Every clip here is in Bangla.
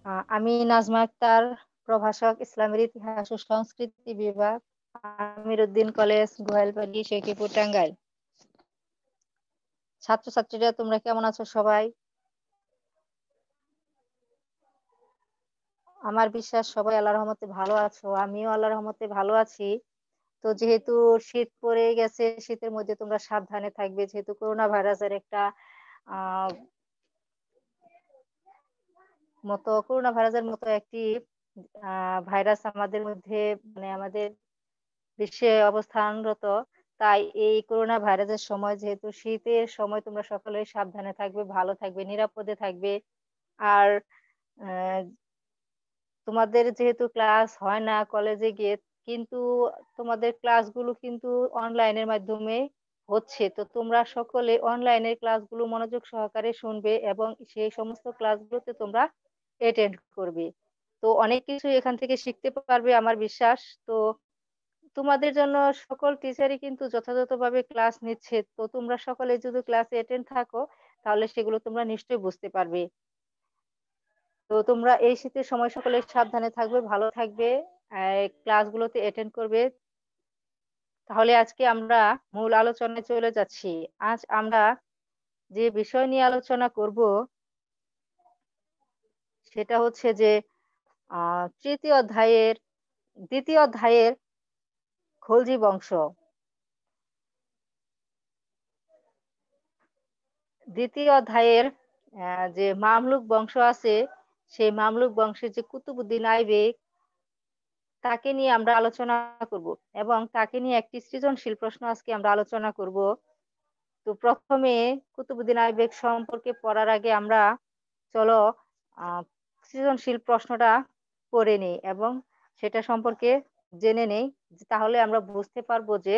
আমি নাজমা আক্তার, প্রভাষক, ইসলামের ইতিহাস ও সংস্কৃতি বিভাগ, আমিরউদ্দিন কলেজ, গোয়ালপাড়ি, শেখিপুর, টাঙ্গাইল। ছাত্রছাত্রীরা তোমরা কেমন আছো সবাই? আমার বিশ্বাস সবাই আল্লাহর রহমতে ভালো আছো, আমিও আল্লাহর রহমতে ভালো আছি। তো যেহেতু শীত পড়ে গেছে, শীতের মধ্যে তোমরা সাবধানে থাকবে, যেহেতু করোনা ভাইরাসের একটা আহ করোনা ভাইরাসের মতো একটি ভাইরাস আমাদের মধ্যে, মানে আমাদের বিশ্বে অবস্থানরত। তাই এই করোনা ভাইরাসের সময়, যেহেতু শীতের সময়, তোমরা সকলেই সাবধানে থাকবে, ভালো থাকবে, নিরাপদে থাকবে। আর আহ, তোমাদের যেহেতু ক্লাস হয় না কলেজে গিয়ে, কিন্তু তোমাদের ক্লাসগুলো কিন্তু অনলাইনের মাধ্যমে হচ্ছে। তো তোমরা সকলে অনলাইনের ক্লাসগুলো মনোযোগ সহকারে শুনবে এবং সেই সমস্ত ক্লাসগুলোতে তোমরা অ্যাটেন্ড করবে। তো অনেক কিছু এখান থেকে শিখতে পারবে আমার বিশ্বাস। তো তোমাদের জন্য সকল টিচারই কিন্তু যথাযথভাবে ক্লাস নিচ্ছে। তো তোমরা সকলে যদি ক্লাসে অ্যাটেন্ড থাকো, তাহলে সেগুলো তোমরা নিশ্চয়ই বুঝতে পারবে। তো তোমরা এই শীতের সময় সকলে সাবধানে থাকবে, ভালো থাকবে, ক্লাসগুলোতে অ্যাটেন্ড করবে। তাহলে আজকে আমরা মূল আলোচনায় চলে যাচ্ছি। আজ আমরা যে বিষয় নিয়ে আলোচনা করব সেটা হচ্ছে যে তৃতীয় অধ্যায়ের দ্বিতীয় অধ্যায়ের খলজি বংশ। দ্বিতীয় অধ্যায়ের যে মামলুক বংশ আছে, সেই মামলুক বংশের যে কুতুবুদ্দিন আইবেক, তাকে নিয়ে আমরা আলোচনা করব এবং তাকে নিয়ে একটি সৃজনশীল প্রশ্ন আজকে আমরা আলোচনা করব। তো প্রথমে কুতুবুদ্দিন আইবেক সম্পর্কে পড়ার আগে আমরা চলো আহ সৃজনশীল প্রশ্নটা পড়ে নিই এবং সেটা সম্পর্কে জেনে নেই। তাহলে আমরা বুঝতে পারবো যে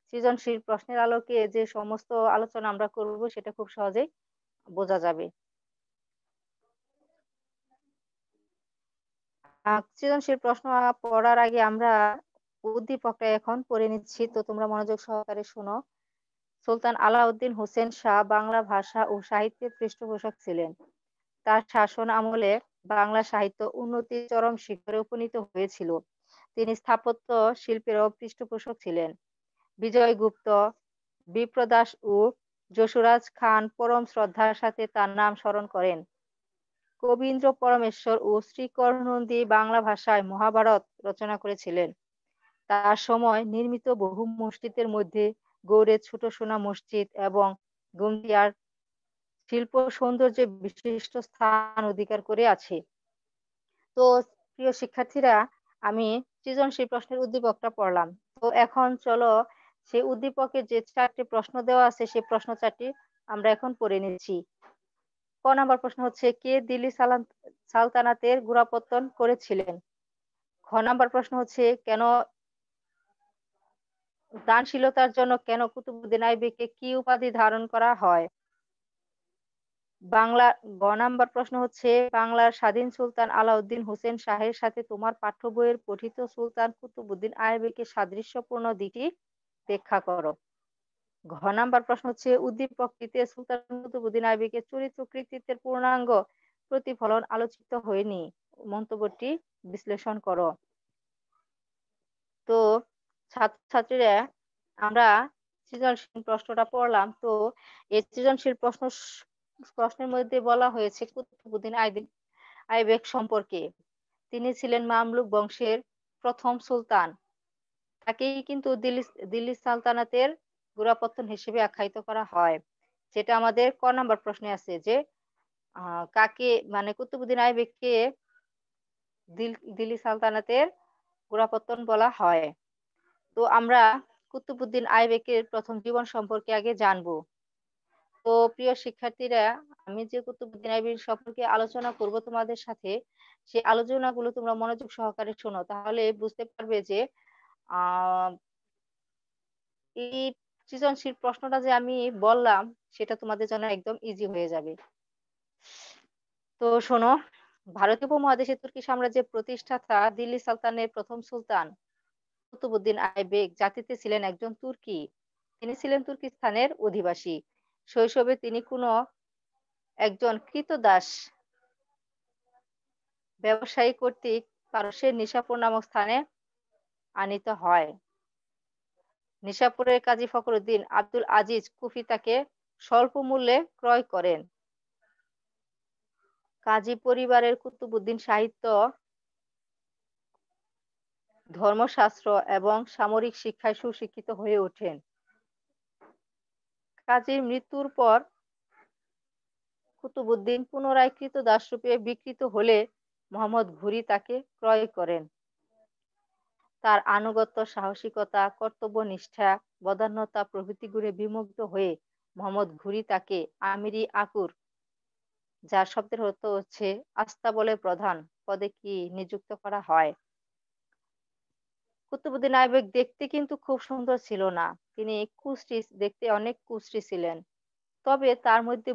সৃজনশীল প্রশ্নের আলোকে যে সমস্ত আলোচনা আমরা করব সেটা খুব সহজেই বোঝা যাবে। সৃজনশীল প্রশ্ন পড়ার আগে আমরা উদ্দীপকটা এখন পড়ে নিচ্ছি, তো তোমরা মনোযোগ সহকারে শোনো। সুলতান আলাউদ্দিন হোসেন শাহ বাংলা ভাষা ও সাহিত্যের পৃষ্ঠপোষক ছিলেন। তার শাসন আমলে বাংলা সাহিত্য উন্নতির চরম শিখরে উপনীত হয়েছিল। তিনি স্থাপত্য শিল্পেরও পৃষ্ঠপোষক ছিলেন। বিজয় গুপ্ত, বিপ্রদাস ও যশোরাজ খান পরম শ্রদ্ধার সাথে তার নাম স্মরণ করেন। কবীন্দ্র পরমেশ্বর ও শ্রীকরনন্দী বাংলা ভাষায় মহাভারত রচনা করেছিলেন। তার সময় নির্মিত বহু মসজিদের মধ্যে গৌড়ের ছোট সোনা মসজিদ এবং গন্ডিয়ার শিল্প সৌন্দর্যে বিশিষ্ট স্থান অধিকার করে আছে। তো প্রিয় শিক্ষার্থীরা, আমি সৃজনশীল প্রশ্নের উদ্দীপকটা পড়লাম। তো এখন চলো সেই উদ্দীপকে যে চারটি প্রশ্ন দেওয়া আছে সেই প্রশ্ন চারটি আমরা এখন পড়ে নিচ্ছি। ক নাম্বার প্রশ্ন হচ্ছে, কে দিল্লি সালতানাতের গোড়াপত্তন করেছিলেন? খ নাম্বার প্রশ্ন হচ্ছে, কেন দানশীলতার জন্য কেন কুতুবুদ্দিন আইবেককে কি উপাধি ধারণ করা হয়? বাংলা গ নাম্বার প্রশ্ন হচ্ছে, বাংলার স্বাধীন সুলতান আলাউদ্দিন হোসেন শাহের সাথে তোমার পাঠ্য বইয়ের পঠিত সুলতান কুতুবুদ্দিন আইবেকের সাদৃশ্যপূর্ণ দিকটি ব্যাখ্যা করো। ঘ নাম্বার প্রশ্ন হচ্ছে, উদ্দীপকটিতে সুলতান কুতুবুদ্দিন আইবেকের চরিত্র কৃতিত্বের পূর্ণাঙ্গ প্রতিফলন আলোচিত হয়নি, মন্তব্যটি বিশ্লেষণ করো। তো ছাত্রছাত্রীরা, আমরা সৃজনশীল প্রশ্নটা পড়লাম। তো এই সৃজনশীল প্রশ্নের মধ্যে বলা হয়েছে কুতুবুদ্দিন আইবেক সম্পর্কে। তিনি ছিলেন মামলুক বংশের প্রথম সুলতান। তাকেই কিন্তু দিল্লি দিল্লি সালতানাতের গোড়াপত্তন হিসেবে আখ্যায়িত করা হয়। যেটা আমাদের ক নাম্বার প্রশ্নে আছে যে কাকে, মানে কুতুবুদ্দিন আইবেককে দিল্লি সালতানাতের গোড়াপত্তন বলা হয়। তো আমরা কুতুবুদ্দিন আইবেকের প্রথম জীবন সম্পর্কে আগে জানবো। তো প্রিয় শিক্ষার্থীরা, আমি যে কুতুবুদ্দিন আইবেক সম্পর্কে আলোচনা করব তোমাদের সাথে, সেই আলোচনাগুলো তোমরা মনোযোগ সহকারে শোনো, তাহলে বুঝতে পারবে যে আহ এই সৃজনশীল প্রশ্নটা যে আমি বললাম সেটা তোমাদের জন্য একদম ইজি হয়ে যাবে। তো শোনো, ভারতীয় উপমহাদেশে তুর্কি সাম্রাজ্যের প্রতিষ্ঠাতা দিল্লি সালতানের প্রথম সুলতান কুতুবুদ্দিন আইবেক জাতিতে ছিলেন একজন তুর্কি। তিনি ছিলেন তুর্কিস্তানের অধিবাসী। শৈশবে তিনি কোনো একজন কৃতদাস ব্যবসায়ী কর্তৃক পারস্যের নিশাপুর নামক স্থানে আনিত হয়। নিশাপুরের কাজী ফখরুদ্দীন আব্দুল আজিজ কুফি তাকে স্বল্প মূল্যে ক্রয় করেন। কাজী পরিবারের কুতুবউদ্দিন সাহিত্য, ধর্মশাস্ত্র এবং সামরিক শিক্ষায় সুশিক্ষিত হয়ে ওঠেন। কাজীর মৃত্যুর পর কুতুবউদ্দিন পুনরায় ক্রীতদাসরূপে বিক্রিত হলে মোহাম্মদ ঘুরি তাকে ক্রয় করেন। তার আনুগত্য, সাহসিকতা, কর্তব্যনিষ্ঠা, বদান্যতা প্রভৃতি গুণে বিমুগ্ধ হয়ে মোহাম্মদ ঘুরি তাকে আমিরি আকুর, যার শব্দের অর্থ হচ্ছে আস্তাবলের প্রধান, পদে কি নিযুক্ত করা হয়। কুতুবউদ্দিন আইবেক দেখতে কিন্তু খুব সুন্দর ছিল না। তিনি কুশ্রী, দেখতে অনেক কুশ্রী ছিলেন। তবে তার মধ্যে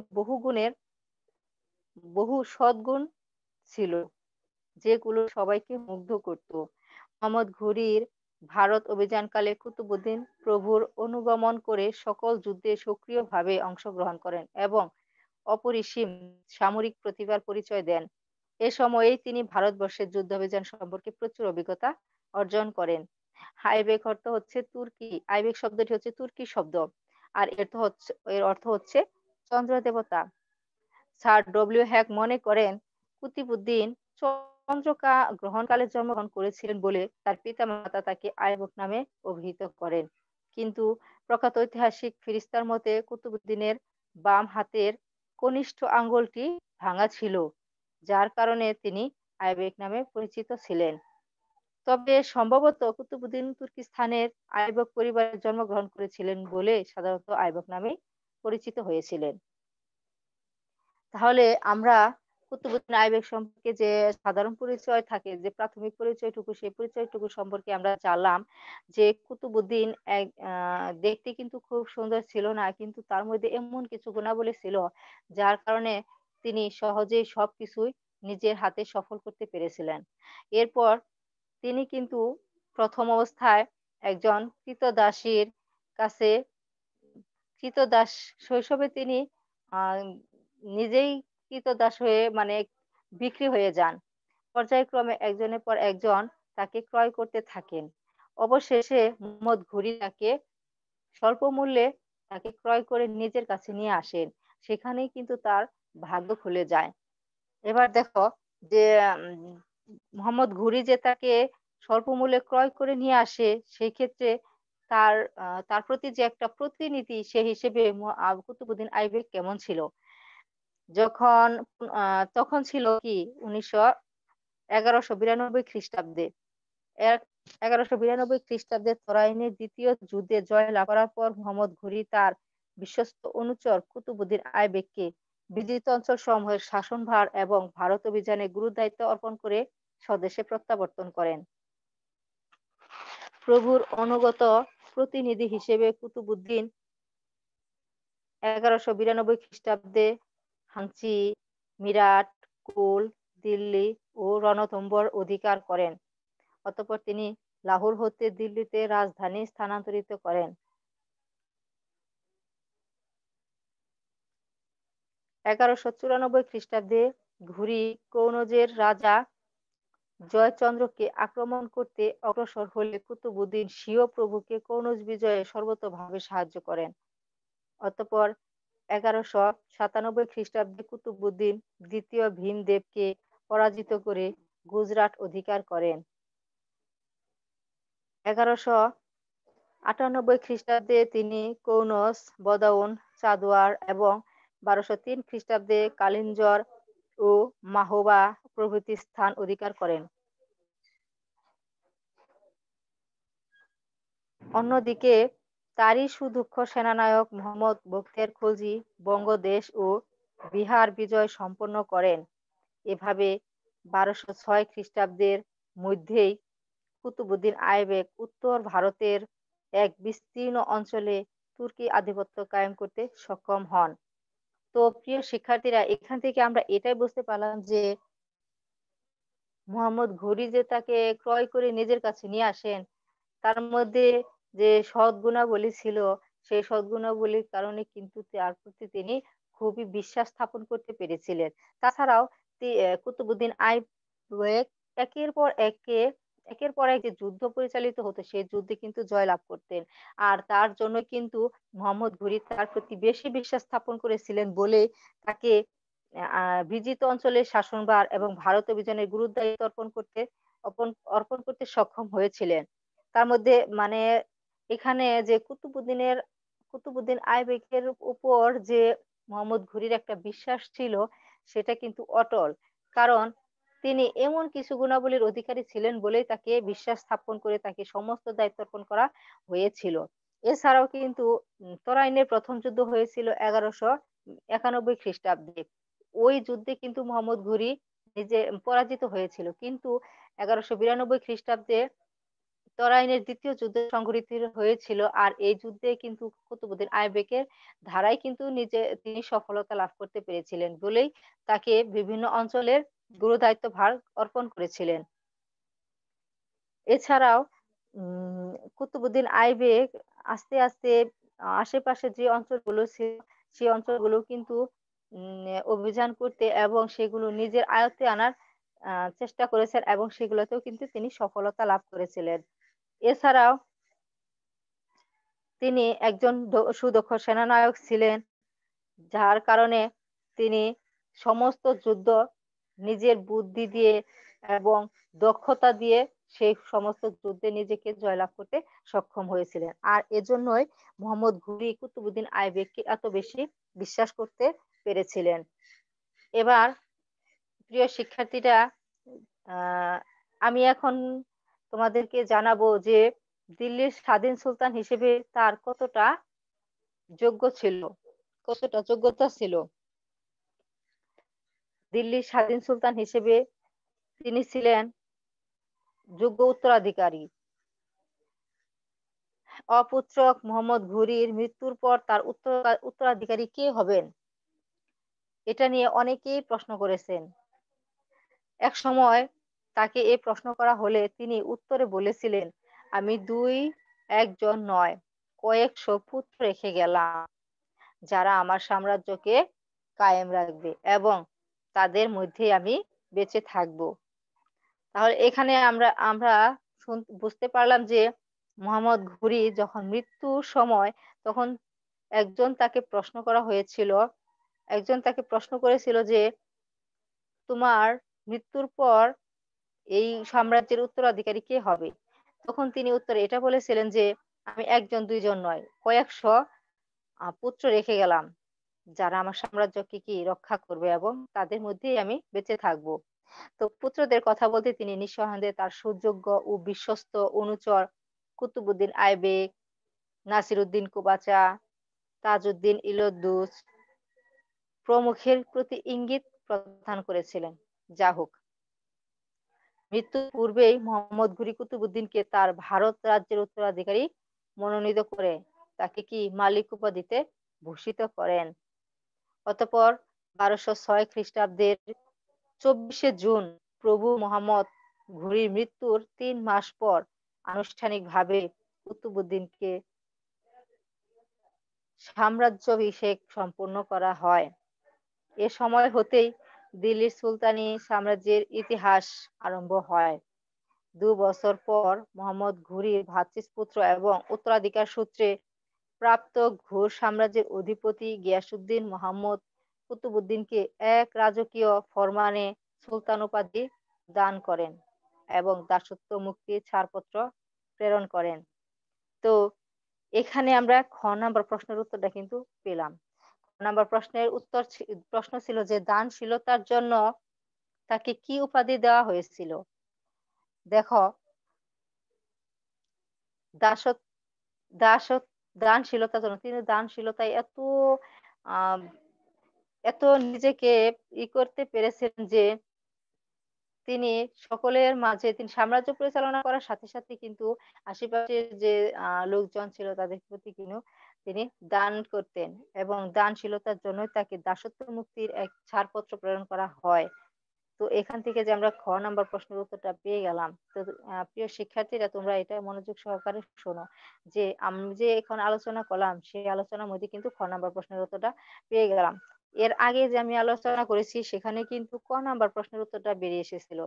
বহু সদ্গুণ ছিল, যেগুলো সবাইকে মুগ্ধ করত। মোহাম্মদ ঘুরির ভারত অভিযানকালে কুতুবউদ্দিন প্রভুর অনুগমন করে সকল যুদ্ধে সক্রিয়ভাবে অংশগ্রহণ করেন এবং অপরিসীম সামরিক প্রতিভার পরিচয় দেন। এ সময়েই তিনি ভারতবর্ষের যুদ্ধাভিযান সম্পর্কে প্রচুর অভিজ্ঞতা অর্জন করেন। আইবেক অর্থ হচ্ছে তুর্কি, আইবেক শব্দটি হচ্ছে তুর্কি শব্দ, আর এর অর্থ হচ্ছে চন্দ্র দেবতা। স্যার ডব্লিউ হ্যাক মনে করেন কুতুবউদ্দিন চন্দ্রকা গ্রহণকালে জন্মগ্রহণ করেছিলেন বলে তার পিতামাতা তাকে আইবক নামে অভিহিত করেন। কিন্তু প্রখ্যাত ঐতিহাসিক ফিরিস্তার মতে কুতুবউদ্দিনের বাম হাতের কনিষ্ঠ আঙ্গুলটি ভাঙা ছিল, যার কারণে তিনি আইবেক নামে পরিচিত ছিলেন। তবে সম্ভবত কুতুবউদ্দিন তুর্কিস্তানের আইবক পরিবারে জন্মগ্রহণ করেছিলেন বলে সাধারণত আইবক নামে পরিচিত হয়েছিলেন। তাহলে আমরা কুতুবউদ্দিন আইবেক সম্পর্কে যে সাধারণ পরিচয় থাকে, যে প্রাথমিক পরিচয়টুকু, সেই পরিচয়টুকু সম্পর্কে আমরা জানলাম যে কুতুবউদ্দিন দেখতে কিন্তু খুব সুন্দর ছিল না, কিন্তু তার মধ্যে এমন কিছু গুণাবলী ছিল যার কারণে তিনি সহজেই সবকিছুই নিজের হাতে সফল করতে পেরেছিলেন। এরপর তিনি কিন্তু প্রথম অবস্থায় একজন ক্রীতদাসীর কাছে, ক্রীতদাস শৈশবে তিনি আহ নিজেই ক্রীতদাস হয়ে মানে বিক্রি হয়ে যান। পর্যায়ক্রমে একজনের পর একজন তাকে ক্রয় করতে থাকেন। অবশেষে মোহাম্মদ ঘুরি তাকে স্বল্প মূল্যে তাকে ক্রয় করে নিজের কাছে নিয়ে আসেন। সেখানেই কিন্তু তার ভাগ্য খুলে যায়। এবার দেখো যে মোহাম্মদ ঘুরি যে তাকে স্বল্প মূল্যে ক্রয় করে নিয়ে আসে, সেই ক্ষেত্রে তার প্রতি যে একটা প্রতিনিধি, সে হিসেবে কুতুবউদ্দিন আইবেক কেমন ছিল। যখন তখন ছিল কি 1192 খ্রিস্টাব্দে। 1192 খ্রিস্টাব্দে তরাইনের দ্বিতীয় যুদ্ধে জয় লাভ করার পর মোহাম্মদ ঘুরি তার বিশ্বস্ত অনুচর কুতুবউদ্দিন আইবেককে বিজিত অঞ্চল সমূহের শাসনভার এবং ভারত অভিযানে গুরুদায়িত্ব অর্পণ করে স্বদেশে প্রত্যাবর্তন করেন। প্রভুর অনুগত প্রতিনিধি হিসেবে কুতুবউদ্দিন 1192 খ্রিস্টাব্দে হাংচি, মিরাট, কুল, দিল্লি ও রণথম্বর অধিকার করেন। অতঃপর তিনি লাহোর হতে দিল্লিতে রাজধানী স্থানান্তরিত করেন। 1194 খ্রিস্টাব্দে ঘুরি কনৌজের রাজা জয়চন্দ্রকে আক্রমণ করতে অগ্রসর হলে কুতুবউদ্দিন স্বীয় প্রভুকে কনৌজ বিজয়ে সর্বতোভাবে সাহায্য করেন। অতঃপর 1197 খ্রিস্টাব্দে কুতুবউদ্দিন দ্বিতীয় ভীমদেবকে পরাজিত করে গুজরাট অধিকার করেন। 1198 খ্রিস্টাব্দে তিনি কনৌজ, বদাউন, চাঁদওয়ার এবং 1203 খ্রিস্টাব্দে কালিঞ্জর ও মাহোবা প্রভৃতি স্থান অধিকার করেন। অন্যদিকে তারই সুদক্ষ সেনানায়ক মোহাম্মদ বখতিয়ার খলজি বঙ্গদেশ ও বিহার বিজয় সম্পন্ন করেন। এভাবে 1206 খ্রিস্টাব্দের মধ্যেই কুতুবউদ্দিন আইবেক উত্তর ভারতের এক বিস্তীর্ণ অঞ্চলে তুর্কি আধিপত্য কায়েম করতে সক্ষম হন। তো প্রিয় শিক্ষার্থীরা, এখান থেকে আমরা এটাই বুঝতে পারলাম যে মোহাম্মদ ঘুরি যে তাকে ক্রয় করে নিজের কাছে নিয়ে আসেন, তার মধ্যে যে সৎ গুণাবলী ছিল, সেই সৎ গুণাবলীর কারণে কিন্তু তার প্রতি তিনি খুবই বিশ্বাস স্থাপন করতে পেরেছিলেন। তাছাড়াও কুতুবউদ্দিন এক একের পর একের পর এক যে যুদ্ধ পরিচালিত হতো সেই যুদ্ধে কিন্তু জয়লাভ করতেন। আর তার জন্য কিন্তু মোহাম্মদ ঘুরি তার প্রতি বেশি বিশ্বাস স্থাপন করেছিলেন বলেই তাকে বিজিত অঞ্চলের শাসনভার এবং ভারত অভিযানের গুরুদায়িত্ব অর্পণ অর্পণ করতে সক্ষম হয়েছিলেন। তার মধ্যে মানে এখানে যে কুতুবুদ্দিন আইবেকের উপর যে মোহাম্মদ ঘুরির একটা বিশ্বাস ছিল সেটা কিন্তু অটল। কারণ তিনি এমন কিছু গুণাবলীর অধিকারী ছিলেন বলেই তাকে বিশ্বাস স্থাপন করে তাকে সমস্ত দায়িত্ব অর্পণ করা হয়েছিল। এছাড়াও কিন্তু তরাইনের প্রথম যুদ্ধ হয়েছিল ১১৯১ খ্রিস্টাব্দে। ওই যুদ্ধে কিন্তু মোহাম্মদ ঘুরি নিজে পরাজিত হয়েছিল। কিন্তু ১১৯২ খ্রিস্টাব্দে তরাইনের দ্বিতীয় যুদ্ধ সংঘটিত হয়েছিল। আর এই যুদ্ধে কিন্তু কুতুবুদ্দিন আইবেকের ধারায় কিন্তু তিনি সফলতা লাভ করতে পেরেছিলেন বলেই তাকে বিভিন্ন অঞ্চলের গুরুদায়িত্বভার অর্পণ করেছিলেন। এছাড়াও কুতুবুদ্দিন আইবেক আস্তে, আস্তে আশেপাশে যে অঞ্চলগুলো ছিল সেই অঞ্চলগুলো কিন্তু অভিযান করতে এবং সেগুলো নিজের আয়ত্তে আনার চেষ্টা করেছেন এবং সেগুলোতেও কিন্তু তিনি সফলতা লাভ করেছিলেন। এছাড়াও তিনি একজন সুদক্ষ সেনানায়ক ছিলেন। যার কারণে তিনি সমস্ত যুদ্ধ নিজের বুদ্ধি দিয়ে এবং দক্ষতা দিয়ে সেই সমস্ত যুদ্ধে নিজেকে জয়লাভ করতে সক্ষম হয়েছিলেন। আর এজন্যই মোহাম্মদ ঘুরি কুতুবুদ্দিন আইবেককে এত বেশি বিশ্বাস করতে পেরেছিলেন। এবার প্রিয় শিক্ষার্থীরা, আহ আমি এখন তোমাদেরকে জানাবো যে দিল্লির স্বাধীন সুলতান হিসেবে তার কতটা যোগ্য ছিল, কতটা যোগ্যতা ছিল। দিল্লির স্বাধীন সুলতান হিসেবে তিনি ছিলেন যোগ্য উত্তরাধিকারী। অপুত্রক মোহাম্মদ ঘুরির মৃত্যুর পর তার উত্তরাধিকারী কে হবেন এটা নিয়ে অনেকেই প্রশ্ন করেছেন। এক সময় তাকে এই প্রশ্ন করা হলে তিনি উত্তরে বলেছিলেন, আমি একজন নয়, কয়েকশো পুত্র রেখে গেলাম যারা আমার সাম্রাজ্যকে কায়েম রাখবে এবং তাদের মধ্যে আমি বেঁচে থাকব। তাহলে এখানে আমরা আমরা বুঝতে পারলাম যে মোহাম্মদ ঘুরি যখন মৃত্যুর সময় তখন একজন তাকে প্রশ্ন করেছিল যে তোমার মৃত্যুর পর এই সাম্রাজ্যের উত্তরাধিকারী কে হবে। তখন তিনি উত্তরে এটা বলেছিলেন যে আমি একজন দুইজন নয়, কয়েকশো পুত্র রেখে গেলাম যারা আমার সাম্রাজ্যকে কি রক্ষা করবে এবং তাদের মধ্যেই আমি বেঁচে থাকবো। তো পুত্রদের কথা বলতে তিনি নিঃসন্দেহে তার সুযোগ্য ও বিশ্বস্ত অনুচর কুতুবুদ্দিন আইবেক, নাসিরউদ্দিন কুবাচা, তাজউদ্দিন ইলদুস প্রমুখের প্রতি ইঙ্গিত প্রদান করেছিলেন। যা হোক, মৃত্যুর পূর্বেই মোহাম্মদ ঘুরি কুতুবুদ্দিনকে তার ভারত রাজ্যের উত্তরাধিকারী মনোনীত করে তাকে কি মালিক উপাধিতে ভূষিত করেন। অতঃপর ১২০৬ খ্রিস্টাব্দের ২৪শে জুন প্রভু মোহাম্মদ ঘুরির মৃত্যুর ৩ মাস পর আনুষ্ঠানিকভাবে কুতুবুদ্দিনকে সাম্রাজ্যাভিষেক সম্পন্ন করা হয়। এ সময় হতেই দিল্লির সুলতানি সাম্রাজ্যের ইতিহাস আরম্ভ হয়। ২ বছর পর মোহাম্মদ ঘুরির ভ্রাতুষ্পুত্র এবং উত্তরাধিকার সূত্রে প্রাপ্ত ঘুর সাম্রাজ্যের অধিপতি গিয়াসউদ্দিন মোহাম্মদ কুতুবুদ্দিনকে এক রাজকীয় ফরমানে সুলতান উপাধি দান করেন এবং দাসত্ব মুক্তির ছাড়পত্র প্রেরণ করেন। তো এখানে আমরা নাম্বার প্রশ্নের উত্তরটা কিন্তু পেলাম। নাম্বার প্রশ্ন ছিল যে দানশীলতার জন্য তাকে কি উপাধি দেওয়া হয়েছিল। দেখো, দাসত্ব দাসত্ব দানশীলতার জন্য তিনি দানশীলতায় আহ এত নিজেকে করতে পেরেছিলেন যে তিনি সকলের মাঝে তিনি সাম্রাজ্য পরিচালনা করার সাথে সাথে কিন্তু আশেপাশের যে লোকজন ছিল তাদের প্রতি কিন্তু তিনি দান করতেন এবং দানশীলতার জন্য তাকে দাসত্ব মুক্তির এক ছাড়পত্র প্রেরণ করা হয়। তো এখান থেকে যে আমরা নাম্বার প্রশ্নের উত্তরটা পেয়ে গেলাম। তো প্রিয় শিক্ষার্থীরা, তোমরা এটা মনোযোগ সহকারে শোনো যে আমি যে এখন আলোচনা করলাম সেই আলোচনার মধ্যে কিন্তু নাম্বার প্রশ্নের উত্তরটা পেয়ে গেলাম। এর আগে যে আমি আলোচনা করেছি সেখানে কিন্তু ক নাম্বার প্রশ্নের উত্তরটা বেরিয়ে এসেছিল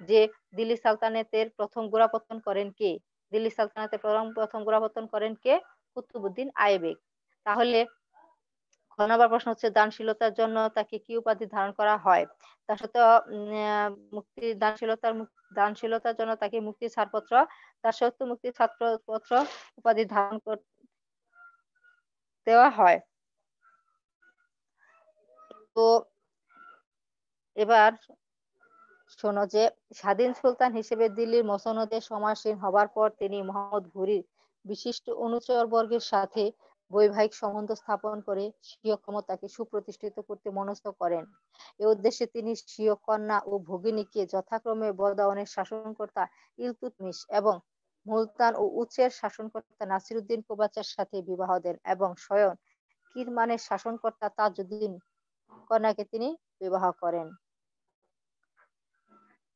যে দিল্লি সালতানাতের প্রথম গোড়াপত্তন করেন কে? দিল্লি সালতানাতের প্রথম গোড়াপত্তন করেন কে? কুতুবউদ্দিন আইবেক। তাহলে খ নাম্বার প্রশ্ন হচ্ছে দানশীলতার জন্য তাকে কি উপাধি ধারণ করা হয়? তার সাথে মুক্তি দানশীলতার জন্য তাকে মুক্তির ছাড়পত্র, দাসত্ব মুক্তির ছাড়পত্র উপাধি ধারণ দেওয়া হয়। তো এবার শোনো যে স্বাধীন সুলতান হিসেবে দিল্লির মসনদে সমাসীন হবার পর তিনি মোহাম্মদ ঘুরির বিশিষ্ট অনুচরবর্গের সাথে বৈবাহিক সম্বন্ধ স্থাপন করে স্বীয় ক্ষমতাকে সুপ্রতিষ্ঠিত করতে মনস্থ করেন। এ উদ্দেশ্যে তিনি স্বীয় কন্যা ও ভগিনীকে যথাক্রমে বদাউনের শাসনকর্তা ইলতুৎমিশ এবং মুলতান ও উচের শাসনকর্তা নাসিরউদ্দিন কোবাচার সাথে বিবাহ দেন এবং স্বয়ং কিরমানের শাসনকর্তা তাজউদ্দিন কন্যাকে তিনি বিবাহ করেন।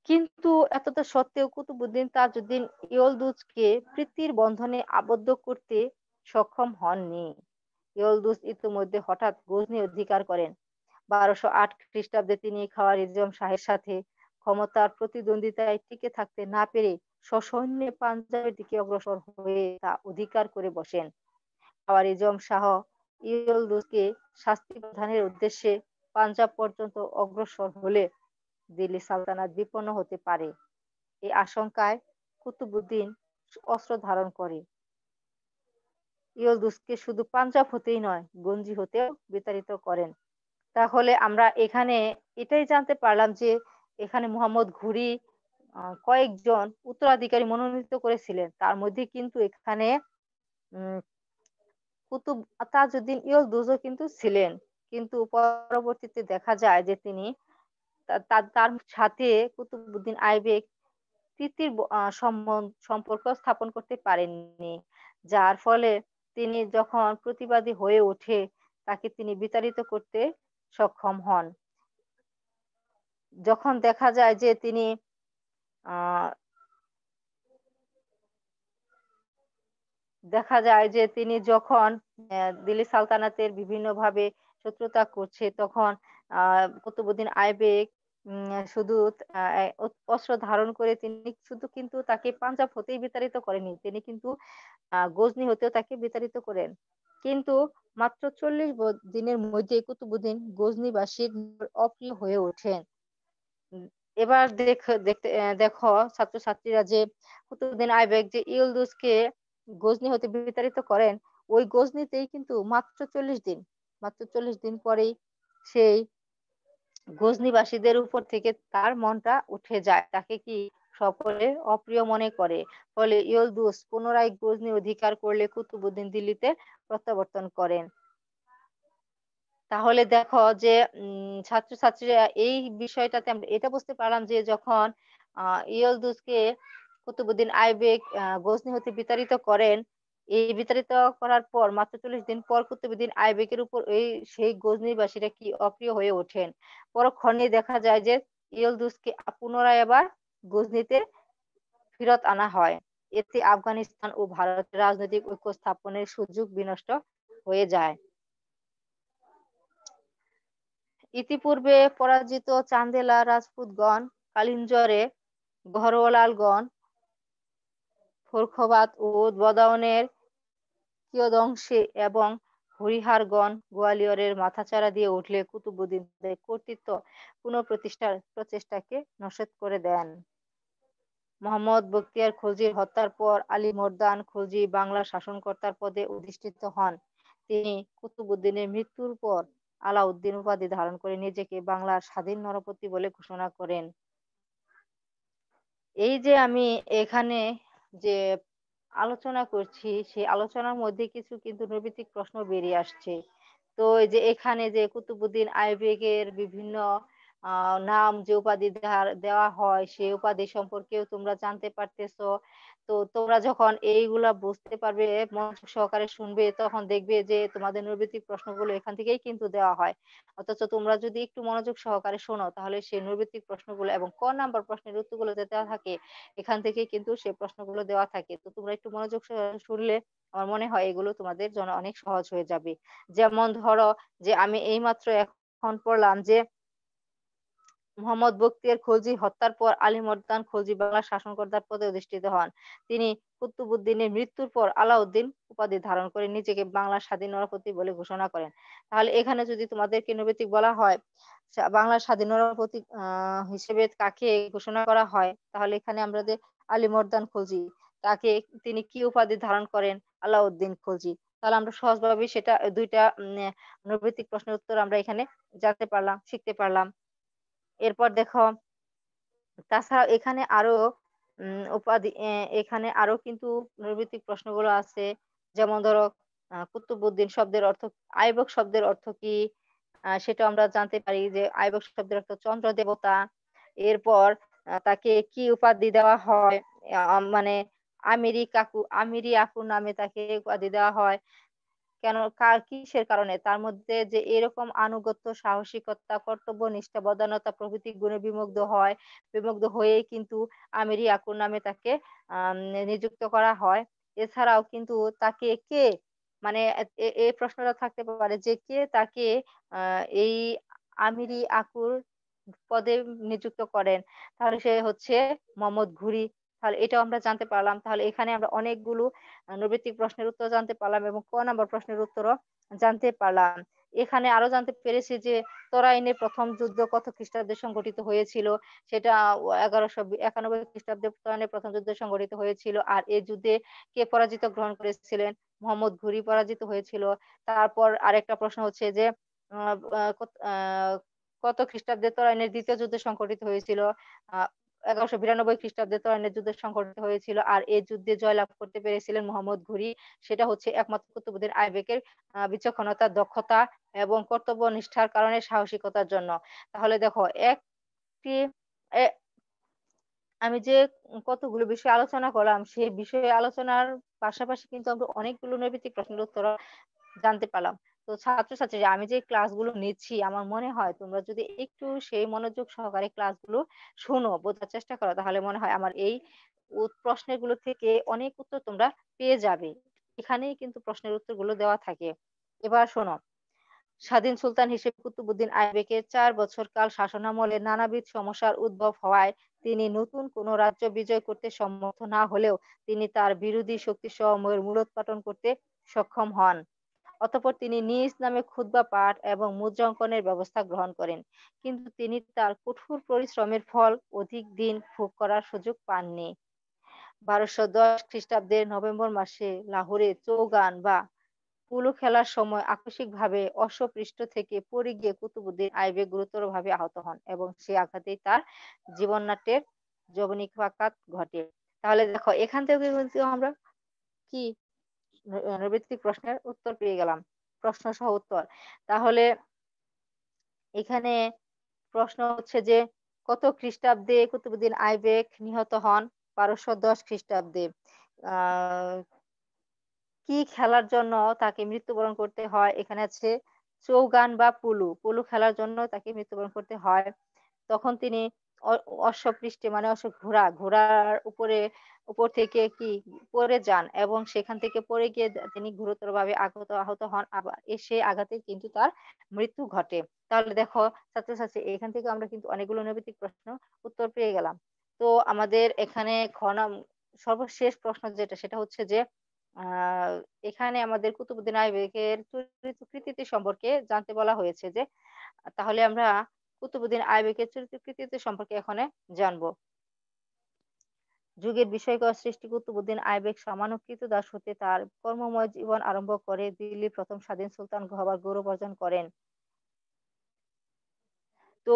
কিন্তু এতটা সত্ত্বেও কুতুবউদ্দিন তাজউদ্দিন ইলদুজকে প্রীতির বন্ধনে আবদ্ধ করতে সক্ষম হননি। ইলদুজ ইতোমধ্যে হঠাৎ গজনি অধিকার করেন। 1208 খ্রিস্টাব্দে তিনি খাওয়ারিজম শাহের সাথে ক্ষমতার প্রতিদ্বন্দ্বিতায় টিকে থাকতে না পেরে সসৈন্যে পাঞ্জাবের দিকে অগ্রসর হয়ে তা অধিকার করে বসেন। খাওয়ারিজম শাহ ইলদুজকে শাস্তি প্রদানের উদ্দেশ্যে পাঞ্জাব পর্যন্ত অগ্রসর হলে দিল্লি সালতানাত বিপন্ন হতে পারে। এই আশঙ্কায় কুতুবউদ্দিন অস্ত্র ধারণ করে ইলদুজকে শুধু পাঞ্জাব হতেই নয় গঞ্জি হতেও বিতাড়িত করেন। তাহলে আমরা এখানে এটাই জানতে পারলাম যে এখানে মোহাম্মদ ঘুরি কয়েকজন উত্তরাধিকারী মনোনীত করেছিলেন, তার মধ্যে কিন্তু এখানে উম কুতুব তাজউদ্দিন ইলদুজও কিন্তু ছিলেন। কিন্তু পরবর্তীতে দেখা যায় যে তিনি তার সাথে কুতুবউদ্দিন আইবেক প্রীতির সম্পর্ক স্থাপন করতে পারেননি, যার ফলে তিনি যখন প্রতিবাদী হয়ে ওঠে তাকে তিনি বিতাড়িত করতে সক্ষম হন। যখন দেখা যায় যে তিনি আহ দেখা যায় যে তিনি যখন দিল্লি সালতানাতের বিভিন্নভাবে শত্রুতা করছে তখন কুতুবউদ্দিন আইবেক শুধু অস্ত্র ধারণ করে তিনি শুধু কিন্তু তাকে পাঞ্জাব হতেই বিতাড়িত করেনি, তিনি কিন্তু গজনি হতেও তাকে বিতাড়িত করেন। কিন্তু মাত্র 40 দিনের মধ্যে কুতুবউদ্দিন গজনিবাসীর অপ্রিয় হয়ে ওঠেন। উম, এবার দেখো ছাত্রছাত্রীরা যে কুতুবউদ্দিন আইবেক যে ইলদুজকে গজনি হতে বিতাড়িত করেন, ওই গজনিতেই কিন্তু মাত্র 40 দিন পরেই সেই গজনিবাসীদের উপর থেকে তার মনটা উঠে যায়, তাকে কি সকলে অপ্রিয় মনে করে। ফলে ইলদুজ পুনরায় গজনি অধিকার করলে কুতুবউদ্দিন দিল্লিতে প্রত্যাবর্তন করেন। তাহলে দেখো যে ছাত্রছাত্রীরা এই বিষয়টাতে আমরা এটা বুঝতে পারলাম যে যখন ইলদুজকে কুতুবউদ্দিন আইবেক গজনি হতে বিতাড়িত করেন, এই বিতাড়িত করার পর মাত্র 40 দিন পর কুতুবউদ্দিন আইবেকের উপর সেই গজনিবাসীরা কি অপ্রিয় হয়ে ওঠেন। পরক্ষণে দেখা যায় যে ইলদুজকে পুনরায় আবার গজনিতে ফেরত আনা হয়। এতে আফগানিস্তান ও ভারতের রাজনৈতিক ঐক্য স্থাপনের সুযোগ বিনষ্ট হয়ে যায়। ইতিপূর্বে পরাজিত চান্দেলা রাজপুতগণ কালিঞ্জরে ঘরোয়ালালগণ ফোরখাবাদ ও বদাউনের কিয়দংশে এবং হরিহারগণ গোয়ালিয়রের মাথাচাড়া দিয়ে উঠলে কুতুবউদ্দিন তাদের কর্তৃত্ব পুনঃপ্রতিষ্ঠার প্রচেষ্টাকে নস্যাৎ করে দেন। মোহাম্মদ বখতিয়ার খলজির হত্যার পর আলী মর্দান খলজি বাংলার শাসনকর্তার পদে অধিষ্ঠিত হন। তিনি কুতুবউদ্দিনের মৃত্যুর পর আলাউদ্দিন উপাধি ধারণ করে নিজেকে বাংলার স্বাধীন নরপতি বলে ঘোষণা করেন। এই যে আমি এখানে যে আলোচনা করছি সেই আলোচনার মধ্যে কিছু কিন্তু নৈর্ব্যক্তিক প্রশ্ন বেরিয়ে আসছে। তো এই যে এখানে যে কুতুবউদ্দিন আইবেকের বিভিন্ন নাম যে উপাধি দেওয়া হয় সেই উপাধি সম্পর্কেও তোমরা জানতে পারতেছো। তো তোমরা যখন এইগুলা বুঝতে পারবে, মনোযোগ সহকারে শুনবে, তখন দেখবে যে তোমাদের নৈর্ব্যক্তিক প্রশ্নগুলো এখান থেকেই কিন্তু দেওয়া হয়। অথচ তোমরা যদি একটু মনোযোগ সহকারে শোনো তাহলে সেই নৈর্ব্যক্তিক প্রশ্নগুলো এবং ক নাম্বার প্রশ্নের উত্তরগুলো যে দেওয়া থাকে এখান থেকেই কিন্তু সেই প্রশ্নগুলো দেওয়া থাকে। তো তোমরা একটু মনোযোগ শুনলে আমার মনে হয় এগুলো তোমাদের জন্য অনেক সহজ হয়ে যাবে। যেমন ধরো যে আমি এইমাত্র এখন পড়লাম যে মোহাম্মদ বখতিয়ার খলজি হত্যার পর আলী মর্দান খলজি বাংলার শাসনকর্তার পদে অধিষ্ঠিত হন। তিনি কুতুবউদ্দিনের মৃত্যুর পর আলাউদ্দিন উপাধি ধারণ করে নিজেকে বাংলার স্বাধীন নরপতি বলে ঘোষণা করেন। তাহলে এখানে যদি তোমাদেরকে নৈবেতিক বলা হয়, বাংলার স্বাধীন নরপতি হিসেবে কাকে ঘোষণা করা হয়, তাহলে এখানে আমরা যে আলী মর্দান খলজি, তাকে তিনি কি উপাধি ধারণ করেন? আলাউদ্দিন খলজি। তাহলে আমরা সহজভাবেই সেটা ২ টা নৈবেতিক প্রশ্নের উত্তর আমরা এখানে জানতে পারলাম, শিখতে পারলাম। এরপর দেখো, তাছাড়াও এখানে আরো উপাধি এখানে আরো কিন্তু নৈর্ব্যক্তিক প্রশ্নগুলো আছে। যেমন ধরো, কুতুবউদ্দিন শব্দের অর্থ, আইবক শব্দের অর্থ কি? সেটাও আমরা জানতে পারি যে আইবক শব্দের অর্থ চন্দ্র দেবতা। এরপর তাকে কি উপাধি দেওয়া হয়? মানে আমিরি আকু নামে তাকে উপাধি দেওয়া হয়। কেন, কিসের কারণে? তার মধ্যে যে এরকম আনুগত্য, সাহসিকতা, কর্তব্যনিষ্ঠা, বদান্যতা প্রভৃতি গুণে বিমুগ্ধ হয়েই কিন্তু আমির ইয়াকুর নামে তাকে আম নিযুক্ত করা হয়। এছাড়াও কিন্তু তাকে কে, মানে এই প্রশ্নটা থাকতে পারে যে কে তাকে এই আমিরি আকুর পদে নিযুক্ত করেন? তাহলে সে হচ্ছে মোহাম্মদ ঘুরি। তাহলে এটাও আমরা জানতে পারলাম। তাহলে এখানে আমরা অনেকগুলো নৈর্ব্যক্তিক প্রশ্নের উত্তর জানতে পারলাম এবং ক নাম্বার প্রশ্নের উত্তরও জানতে পারলাম। এখানে আরো জানতে পেরেছি যে তরাইনের ১ম যুদ্ধ কত খ্রিস্টাব্দে সংঘটিত হয়েছিল? সেটা ১১৯১ খ্রিস্টাব্দে তরাইনের ১ম যুদ্ধ সংঘটিত হয়েছিল। আর এই যুদ্ধে কে পরাজিত গ্রহণ করেছিলেন? মোহাম্মদ ঘুরি পরাজিত হয়েছিল। তারপর আরেকটা প্রশ্ন হচ্ছে যে আ আ কত কত খ্রিস্টাব্দে তরাইনের ২য় যুদ্ধ সংঘটিত হয়েছিল? আ ১১৯৯২ খ্রিস্টাব্দে তরাইনের যুদ্ধ সংঘটিত হয়েছিল। আর এই যুদ্ধে জয়লাভ করতে পেরেছিলেন মোহাম্মদ ঘুরি। সেটা হচ্ছে একমাত্র কুতুবউদ্দিন আইবেকের বিচক্ষণতা, দক্ষতা এবং কর্তব্যনিষ্ঠার কারণে, সাহসিকতার জন্য। তাহলে দেখো, একটি এ আমি যে কতগুলো বিষয় আলোচনা করলাম, সেই বিষয়ে আলোচনার পাশাপাশি কিন্তু আমরা অনেকগুলো নৈর্ব্যক্তিক প্রশ্নের উত্তরও জানতে পারলাম। তো ছাত্রছাত্রীরা, আমি যে ক্লাসগুলো নিচ্ছি, আমার মনে হয় তোমরা যদি একটু সেই মনোযোগ সহকারে ক্লাসগুলো শোনো, বোঝার চেষ্টা করো, তাহলে মনে হয় আমার এই প্রশ্নগুলো থেকে অনেক উত্তর তোমরা পেয়ে যাবে। এখানেই কিন্তু প্রশ্নের উত্তরগুলো দেওয়া থাকে। এবার শোনো, স্বাধীন সুলতান হিসেবে কুতুবউদ্দিন আইবেকের ৪ বছর কাল শাসনামলে নানাবিধ সমস্যার উদ্ভব হওয়ায় তিনি নতুন কোন রাজ্য বিজয় করতে সমর্থ না হলেও তিনি তার বিরোধী শক্তিসমূহের মূলোৎপাটন করতে সক্ষম হন। অতঃপর তিনি নিজ নামে খুতবা পাঠ এবং মুদ্রাঙ্কনের ব্যবস্থা গ্রহণ করেন। কিন্তু তিনি তার কঠোর পরিশ্রমের ফল অধিক দিন ভোগ করার সুযোগ পাননি। ১২১০ খ্রিস্টাব্দের নভেম্বর মাসে লাহোরে চৌগান বা পোলো খেলার সময় আকস্মিকভাবে অশ্বপৃষ্ঠ থেকে পড়ে গিয়ে কুতুবউদ্দিন আইবেক গুরুতরভাবে আহত হন এবং সে আঘাতেই তার জীবননাট্যের যবনিকাঘাত ঘটে। তাহলে দেখো, এখান থেকে কিন্তু আমরা কি নৈর্ব্যক্তিক প্রশ্নের উত্তর পেয়ে গেলাম। প্রশ্ন সহ উত্তর। তাহলে এখানে প্রশ্ন হচ্ছে যে কত খ্রিস্টাব্দে কুতুবউদ্দিন আইবেক নিহত হন? ১২১০ খ্রিস্টাব্দে। আ কি খেলার জন্য তাকে মৃত্যুবরণ করতে হয়? এখানে আছে চৌগান বা পুলু। পুলু খেলার জন্য তাকে মৃত্যুবরণ করতে হয়। তখন তিনি অ অশ্বপৃষ্ঠে, মানে ঘোড়ার উপর থেকে কি পড়ে যান এবং সেখান থেকে পড়ে গিয়ে তিনি গুরুতরভাবে আহত হন। আবার সেই আঘাতেই কিন্তু তার মৃত্যু ঘটে। তাহলে দেখো ছাত্রছাত্রী, এখান থেকে আমরা কিন্তু অনেকগুলো নৈবেতিক প্রশ্ন উত্তর পেয়ে গেলাম। তো আমাদের এখানে সর্বশেষ প্রশ্ন যেটা, সেটা হচ্ছে যে আ এখানে আমাদের কুতুবউদ্দিন আইবেকের চরিত্র কৃতিত্ব সম্পর্কে জানতে বলা হয়েছে যে, তাহলে আমরা কুতুবউদ্দিন আইবেকের চরিত্র কৃতিত্ব সম্পর্কে এখানে জানবো। যুগের বিস্ময়কর সৃষ্টি কুতুবউদ্দিন আইবেক সামান্য ক্রীতদাস হতে তার কর্মময় জীবন আরম্ভ করে দিল্লির ১ম স্বাধীন সুলতান হবার গৌরব অর্জন করেন। তো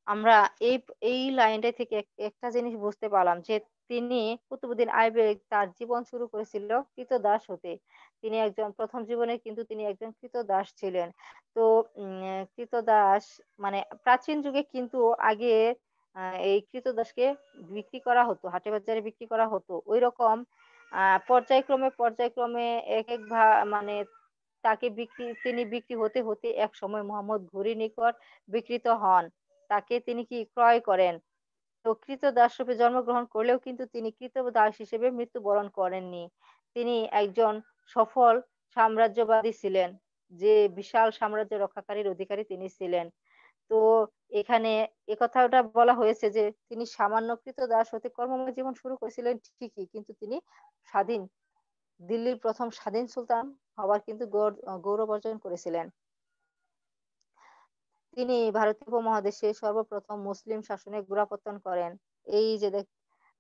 আমরা এই এই লাইনটা থেকে একটা জিনিস বুঝতে পারলাম যে তিনি, কুতুবউদ্দিন আইবেক, তার জীবন শুরু করেছিল ক্রীতদাস হতে। তিনি একজন, প্রথম জীবনে কিন্তু তিনি একজন ক্রীতদাস ছিলেন। তো ক্রীতদাস মানে প্রাচীন যুগে কিন্তু আগে আ এই ক্রীতদাসকে বিক্রি করা হতো, হাটে বাজারে বিক্রি করা হতো। ঐরকম পর্যায়ক্রমে একেক মানে তিনি বিক্রি হতে একসময় মোহাম্মদ ঘুরির নিকট বিক্রিত হন। তাকে তিনি কি ক্রয় করেন। তো ক্রীতদাস রূপে জন্মগ্রহণ করলেও কিন্তু তিনি ক্রীতদাস হিসেবে মৃত্যুবরণ করেননি। তিনি একজন সফল সাম্রাজ্যবাদী ছিলেন। যে বিশাল সাম্রাজ্য রক্ষাকারীর অধিকারী তিনি ছিলেন। তো এখানে একথাটা বলা হয়েছে যে তিনি সামান্য ক্রীতদাস হতে কর্মময় জীবন শুরু করেছিলেন ঠিকই, কিন্তু তিনি স্বাধীন দিল্লির ১ম স্বাধীন সুলতান হওয়ার কিন্তু গৌরব অর্জন করেছিলেন। তিনি ভারতীয় উপমহাদেশে সর্বপ্রথম মুসলিম শাসনের গোড়াপত্তন করেন। এই যে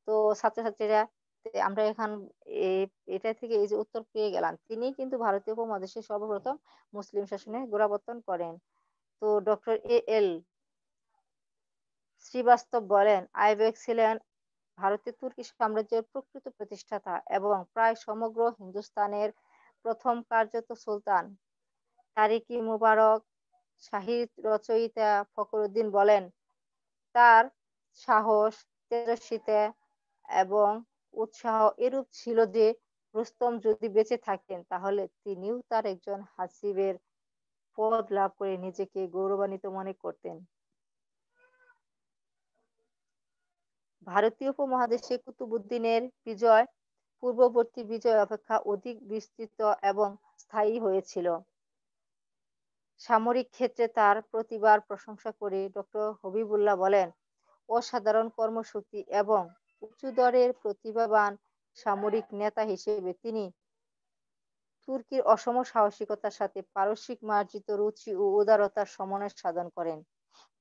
তো ছাত্রছাত্রীরা আমরা এখন এ এটা থেকে এই যে উত্তর পেয়ে গেলাম। তিনিই কিন্তু ভারতীয় উপমহাদেশে সর্বপ্রথম মুসলিম শাসনের গোড়াপত্তন করেন। তো ডক্টর এ.এল. শ্রীবাস্তব বলেন, আইবেক ছিলেন ভারতের তুর্কি সাম্রাজ্যের প্রকৃত প্রতিষ্ঠাতা এবং প্রায় সমগ্র হিন্দুস্তানের প্রথম কার্যত সুলতান। তারিক-ই-মুবারক সাহিত্য রচয়িতা ফখরুদ্দীন বলেন, তার সাহস, তেজস্বিতা এবং উৎসাহ এরূপ ছিল যে রুস্তম যদি বেঁচে থাকতেন তাহলে তিনিও তার একজন হাসিবের পদ লাভ করে নিজেকে গৌরবান্বিত মনে করতেন। ভারতীয় উপমহাদেশে কুতুবউদ্দিনের বিজয় পূর্ববর্তী বিজয় অপেক্ষা অধিক বিস্তৃত এবং স্থায়ী হয়েছিল। সামরিক ক্ষেত্রে তার প্রতিভার প্রশংসা করে ডক্টর হবিবুল্লাহ বলেন, অসাধারণ কর্মশক্তি এবং উঁচুদরের প্রতিভাবান সামরিক নেতা হিসেবে তিনি তুর্কির অসম সাহসিকতার সাথে পারস্যিক মার্জিত রুচি ও উদারতার সমন্বয় সাধন করেন।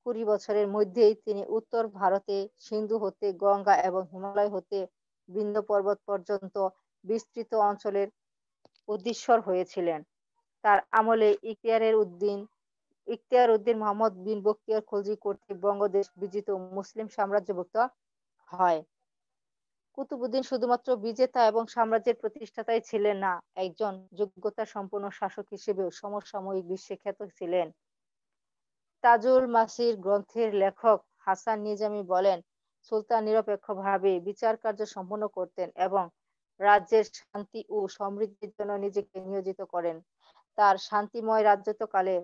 ২০ বছরের মধ্যেই তিনি উত্তর ভারতে সিন্ধু হতে গঙ্গা এবং হিমালয় হতে বিন্ধ্য পর্বত পর্যন্ত বিস্তৃত অঞ্চলের অধীশ্বর হয়েছিলেন। তার আমলে ইখতিয়ার উদ্দিন মোহাম্মদ বিন বখতিয়ার খলজি কর্তৃক বঙ্গদেশ বিজিত মুসলিম সাম্রাজ্যভুক্ত হয়। কুতুবউদ্দিন শুধুমাত্র বিজেতা এবং সাম্রাজ্যের প্রতিষ্ঠাতাই ছিলেন না, একজন যোগ্যতা সম্পন্ন শাসক হিসেবেও সমসাময়িক বিশ্বে খ্যাত ছিলেন। তাজুল মাসির গ্রন্থের লেখক হাসান নিজামী বলেন, সুলতান নিরপেক্ষভাবে বিচার কার্য সম্পন্ন করতেন এবং রাজ্যের শান্তি ও সমৃদ্ধির জন্য নিজেকে নিয়োজিত করেন। তার শান্তিময় রাজত্বকালে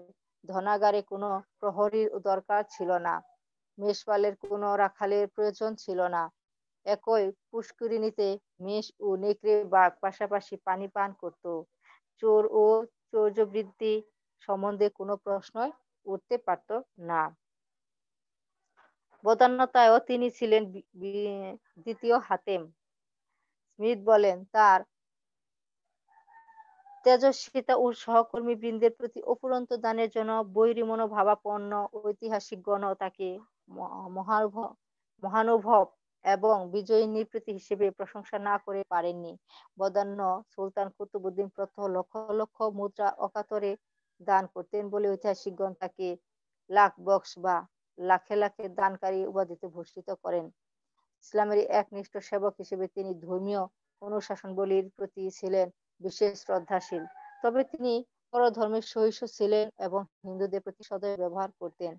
ধনাগারে কোনো প্রহরীর দরকার ছিল না, মেষপালের কোনো রাখালের প্রয়োজন ছিল না। একই পুষ্করিণীতে মেষ ও নেকড়ে বাঘ পাশাপাশি পানি পান করত। চোর ও চৌর্যবৃত্তি সম্বন্ধে কোনো প্রশ্নই উঠতে পারত না। বদান্যতায়ও তিনি ছিলেন দ্বিতীয় হাতেম। স্মিথ বলেন, তার তেজস্বিতা ও সহকর্মীবৃন্দের প্রতি অফুরন্ত দানের জন্য বৈরী মনোভাবাপন্ন ঐতিহাসিকগণও তাকে মহানুভব এবং বিজয়ী নৃপতি হিসেবে প্রশংসা না করে পারেননি। বদান্য সুলতান কুতুবউদ্দিন প্রথম লক্ষ লক্ষ মুদ্রা অকাতরে দান করতেন বলে ঐতিহাসিকগণ তাকে লাখ বক্স বা লাখে লাখে দানকারী উপাধিতে ভূষিত করেন। ইসলামের একনিষ্ঠ সেবক হিসেবে তিনি ধর্মীয় অনুশাসনাবলীর প্রতি ছিলেন বিশেষ শ্রদ্ধাশীল। তবে তিনি পরধর্মের সহিষ্ণু ছিলেন এবং হিন্দুদের প্রতি সদয় ব্যবহার করতেন।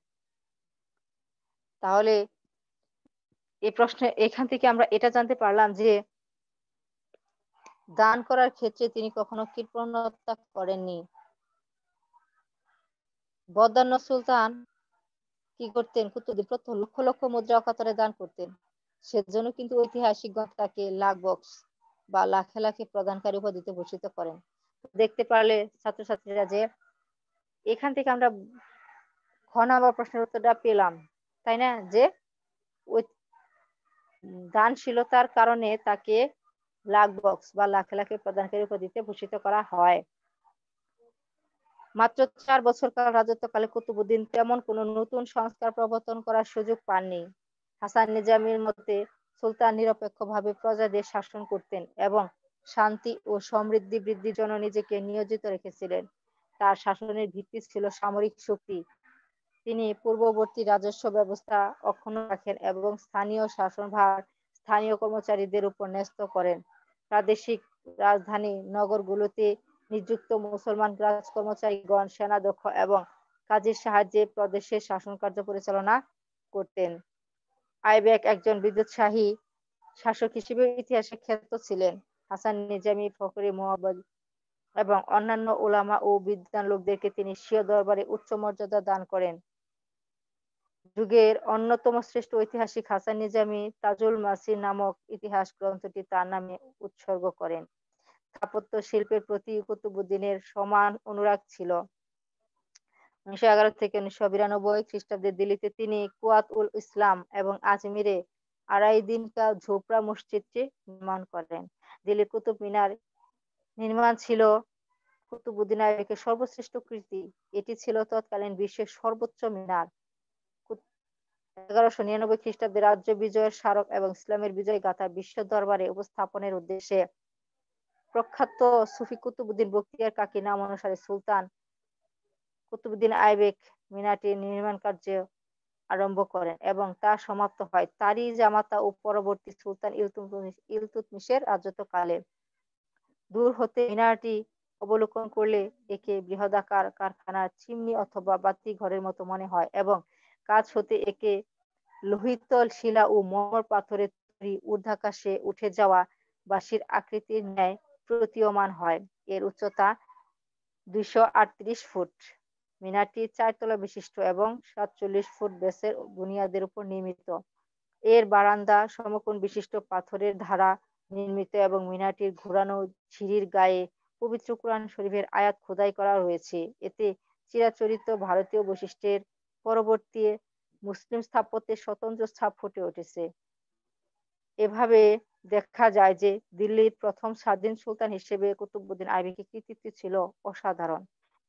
তাহলে এই প্রশ্নে এখান থেকে আমরা এটা জানতে পারলাম যে দান করার ক্ষেত্রে তিনি কখনো কৃপণতা করেননি। বদান্য সুলতান কি করতেন? কুতুবউদ্দিন প্রথম লক্ষ লক্ষ মুদ্রা অকাতরে দান করতেন। সেজন্য কিন্তু ঐতিহাসিকগণ তাকে লাখ বক্স বা লাখে লাখে প্রদানকারী উপাধিতে ভূষিত করেন। দেখতে পারলে ছাত্রছাত্রীরা যে এখান থেকে আমরা খ নাম্বার প্রশ্নের উত্তরটা পেলাম, তাই না? যে ওই দানশীলতার কারণে তাকে লাখ বক্স বা লাখে লাখে প্রদানকারী উপাধিতে ভূষিত করা হয়। মাত্র ৪ বছরকাল রাজত্বকালে কুতুবউদ্দিন তেমন কোনো নতুন সংস্কার প্রবর্তন করার সুযোগ পাননি। হাসান নিজামীর মতে সুলতান নিরপেক্ষভাবে প্রজাদের শাসন করতেন এবং শান্তি ও সমৃদ্ধি বৃদ্ধির জন্য নিজেকে নিয়োজিত রেখেছিলেন। তার শাসনের ভিত্তি ছিল সামরিক শক্তি। তিনি পূর্ববর্তী রাজস্ব ব্যবস্থা অক্ষুণ্ণ রাখেন এবং স্থানীয় শাসনভার স্থানীয় কর্মচারীদের উপর ন্যস্ত করেন। প্রাদেশিক রাজধানী নগরগুলোতে নিযুক্ত মুসলমান রাজকর্মচারীগণ সেনাধ্যক্ষ এবং কাজীর সাহায্যে প্রদেশের শাসনকার্য পরিচালনা করতেন। আইবেক একজন বিদ্যুৎসাহী শাসক হিসেবে ইতিহাসে খ্যাত ছিলেন। হাসান নিজামী, ফখরী মোহাম্মদ এবং অন্যান্য উলামা ও বিদ্বান লোকদেরকে তিনি স্বীয় দরবারে উচ্চ মর্যাদা দান করেন। যুগের অন্যতম শ্রেষ্ঠ ঐতিহাসিক হাসান নিজামী তাজুল মাসির নামক ইতিহাস গ্রন্থটি তার নামে উৎসর্গ করেন। স্থাপত্য শিল্পের প্রতি কুতুবউদ্দিনের সমান অনুরাগ ছিল। 1911 থেকে 1992 খ্রিস্টাব্দে দিল্লিতে তিনি কুয়াত-উল ইসলাম এবং আজমিরে আড়াই দিন কা ঝোপড়া মসজিদটি নির্মাণ করেন। দিল্লির কুতুব মিনার নির্মাণ ছিল কুতুবউদ্দিন আইবেকের সর্বশ্রেষ্ঠ কৃতি। এটি ছিল তৎকালীন বিশ্বের সর্বোচ্চ মিনার। কুত 1199 খ্রিস্টাব্দে রাজ্য বিজয়ের স্মারক এবং ইসলামের বিজয় গাথা বিশ্ব দরবারে উপস্থাপনের উদ্দেশ্যে প্রখ্যাত সুফি কুতুবউদ্দিন বখতিয়ার কাকী নাম অনুসারে সুলতান কুতুবউদ্দিন আইবেক মিনারটির নির্মাণ কার্য আরম্ভ করেন এবং তা সমাপ্ত হয় তারই জামাতা ও পরবর্তী সুলতান ইলতুৎমিশের রাজত্বকালে। দূর হতে মিনারটি অবলোকন করলে একে বৃহদাকার কারখানার চিমনি অথবা বাতি ঘরের মতো মনে হয় এবং কাছ হতে একে লোহিত শিলা ও মরমর পাথরের তৈরি ঊর্ধ্বাকাশে উঠে যাওয়া বাঁশির আকৃতির ন্যায় প্রতীয়মান হয়। এর উচ্চতা 238 ফুট। মিনারটি 4 তলা বিশিষ্ট এবং 47 ফুট বেসের বুনিয়াদের উপর নির্মিত। এর বারান্দা সমকোণ বিশিষ্ট পাথরের ধারা নির্মিত এবং মিনারটির ঘোরানো সিঁড়ির গায়ে পবিত্র কোরআন শরীফের আয়াত খোদাই করা রয়েছে। এতে চিরাচরিত ভারতীয় বৈশিষ্ট্যের পরবর্তী মুসলিম স্থাপত্যের স্বতন্ত্র ছাপ ফুটে উঠেছে। এভাবে দেখা যায় যে দিল্লির প্রথম স্বাধীন সুলতান হিসেবে কুতুবউদ্দিন আইবেকের কৃতিত্ব ছিল অসাধারণ।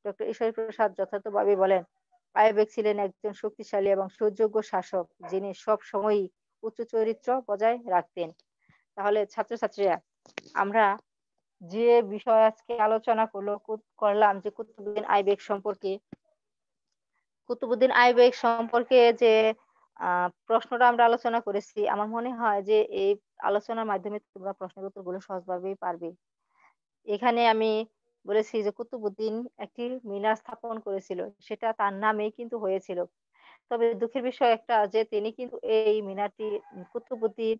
ডক্টর ঈশ্বরী প্রসাদ যথার্থভাবে বলেন, আইবেক ছিলেন একজন শক্তিশালী এবং সুযোগ্য শাসক যিনি সব সময়ই উচ্চ চরিত্র বজায় রাখতেন। তাহলে ছাত্রছাত্রীরা আমরা যে বিষয় আজকে আলোচনা করলাম যে কুতুবউদ্দিন আইবেক সম্পর্কে যে প্রশ্নটা আমরা আলোচনা করেছি আমার মনে হয় যে এই আলোচনার মাধ্যমে তোমরা প্রশ্নের উত্তরগুলো সহজভাবেই পারবে। এখানে আমি বলেছি যে কুতুবউদ্দিন একটি মিনার স্থাপন করেছিল, সেটা তার নামেই কিন্তু হয়েছিল। তবে দুঃখের বিষয় একটা যে তিনি কিন্তু এই মিনারটি কুতুবউদ্দিন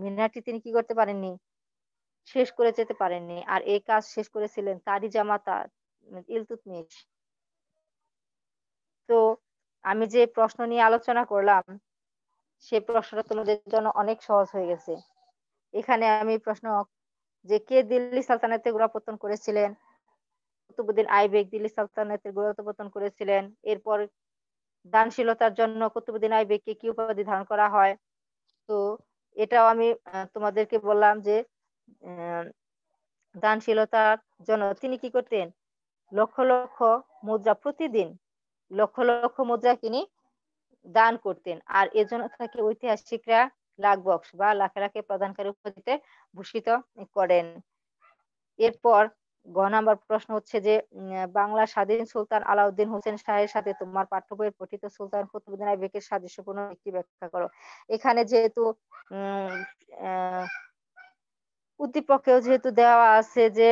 মিনারটি তিনি কি করতে পারেননি, শেষ করে যেতে পারেননি। আর এই কাজ শেষ করেছিলেন তারই জামাতা ইলতুৎমিশ। তো আমি যে প্রশ্ন নিয়ে আলোচনা করলাম সে প্রশ্নটা তোমাদের জন্য অনেক সহজ হয়ে গেছে। এখানে আমি প্রশ্ন যে কে দিল্লি সালতানাতের গোড়াপত্তন করেছিলেন? কুতুবউদ্দিন আইবেক দিল্লি সালতানাতের গোড়াপত্তন করেছিলেন। এরপর দানশীলতার জন্য কুতুবউদ্দিন আইবেককে কি উপাধি ধারণ করা হয়? তো এটাও আমি তোমাদেরকে বললাম যে আহ, দানশীলতার জন্য তিনি কি করতেন? লক্ষ লক্ষ মুদ্রা প্রতিদিন লক্ষ লক্ষ মুদ্রা তিনি দান করতেন। আর এজন্য তাকে ঐতিহাসিকরা লাখ বক্স বা লাখে লাখে প্রদানকারী উপাধিতে ভূষিত করেন। এরপর নাম্বার প্রশ্ন হচ্ছে যে বাংলা স্বাধীন সুলতান আলাউদ্দিন হোসেন শাহের সাথে তোমার পাঠ্য বইয়ের পঠিত সুলতান কুতুবউদ্দিন আইবেকের সাদৃশ্যপূর্ণ একটি ব্যাখ্যা করো। এখানে যেহেতু উম আহ উদ্দীপকেও যেহেতু দেওয়া আছে যে